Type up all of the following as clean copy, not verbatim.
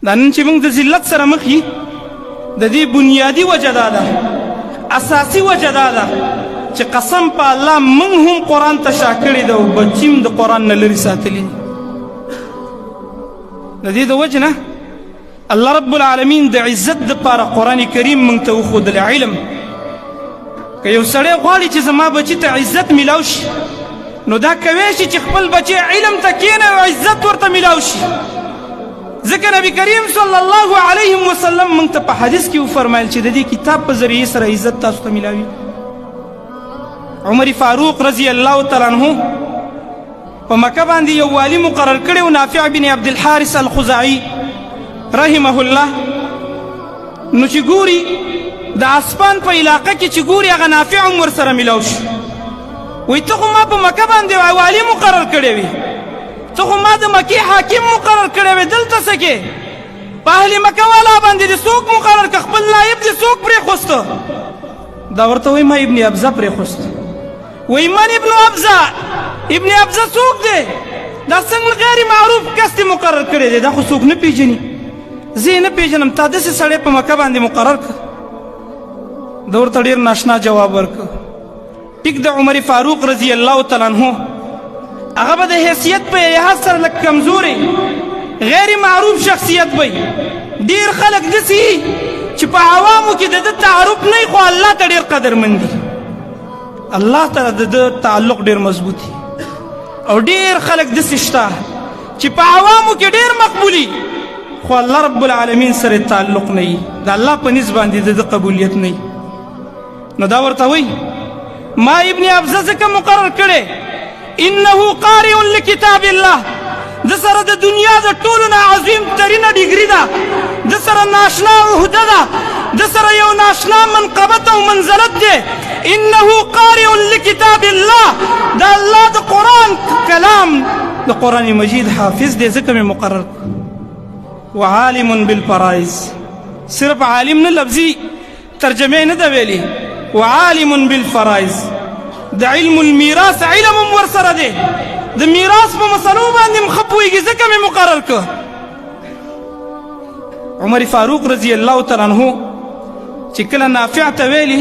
دا نن چې موږ د ذلت سره مخ یو د دې بنیادي وجه دا ده اساسي وجه دا ده چې قسم په الله موږ هم قرآن ته شا کړي ده او بچیم د قرآن نه لرې ساتلي د دې د وجه نه الله رب العالمین د عزت دپاره قرآن کریم موږ ته وښودلی علم که یو سړی غواړي چې زما بچي ته عزت میلاو شي نو دا کوی شي چې خپل بچی علم ته کښېنوي او عزت ورته میلاو شي ځکه نبی کریم صلی الله علیه وسلم موږ ته په حدیث کې وفرمایل چې د دې کتاب په ذریعې سره عزت تاسو ته میلاوي عمر فاروق رضی الله تعالی عنه په مکه باندې یو والي مقرر کړی و نافع بن عبدالحارث الخزاعي رحمه الله نو چې ګوري د اسپان په علاقه کې چې ګوري هغه نافع هم ورسره میلاو شي وایي ته خو ما په مکه باندې والي مقرر کړی وي ته خو ما د مکې حاکم مقرر کړی وی دلته څه کې په اهل مکه والا باندې دې څوک مقرر که خپل نایب دې څوک پرېښوسته دا ورته وایي ما ابن ابزه پرېښوست وایي من ابن ابزه ابن ابزه څوک دی دا څنګه غیر معروف کس دې مقرر کړی دی دا خو څوک نه پېژني زه یې نه پېژنم تا داسې سړی په مکه باندې مقرر کړ ده ورته ډېر ناشنا جواب ورکړ ټیک د عمر فاروق رضی الله تعالی عنه هغه به د حیثیت په لحاظ سره لږ کمزورې غیر معروف شخصیت به ډېر خلک داسې چې په عوامو کې د ده تعارف نه خو الله ته ډېر قدرمند دي الله ته د ده تعلق ډېر مضبوط دي او ډېر خلک داسې شته چې په عوامو کې ډېر مقبولي خو الله رب العالمین سره تعلق نه وي د الله په نسب باندې د ده قبولیت نه وي نو دا ورته وایي ما ابن ابزه ځکه مقرر کړی انه قارئ لکتاب الله د سره د دنیا د ټولو نه عظیم ترینه ډیګري ده د سره ناشنا عهده ده د سره یو ناشنا منقبت او منزلت دی انه قارئ لکتاب الله د الله د قرآن کلام د قرآن مجید حافظ دی ځکه مې مقرر وعالم بالفرائض صرف عالم نه لفظي ترجمه نه ده ویلي وعالم بالفرائض د علم المیراث علم هم ورسره دی د میراث په مسلو باندې هم ښه پوهېږي ځکه مې مقرر کړ عمر فاروق رضی الله تعالی عنه چې کله نافع ته ویلي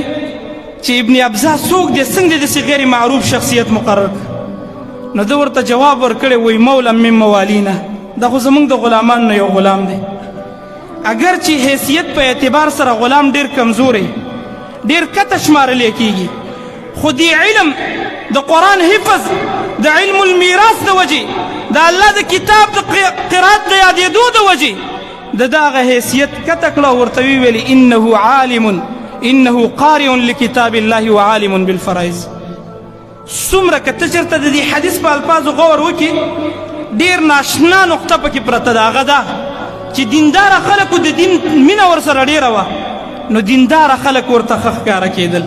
چې ابن ابزه څوک دی څنګه دی داسې غیر معروف شخصیت مقرر کړ نو ده ورته جواب ورکړی وایي مولا من موالینا دا خو زموږ د غلامانو نه یو غلام دی اگر چې حیثیت په اعتبار سره غلام ډېر کمزوری ډېر کته شمارلی کېږي خو دی علم د قرآن حفظ د علم المیراث د وجې د الله د کتاب د قرات د یادېدو د وجې د دغه حیثیت کته کړه ورته ویلي انه عالم انه قارئ لکتاب الله وعالم بالفرائض څومره که ته چېرته د دې حدیث په الفاظو غور وکړي ډېر ناشنا نقطه پکې پرته ده هغه ده چې دینداره خلکو د دین مینه ورسره ډېره وه نو دینداره خلک ورته ښه ښکاره کېدل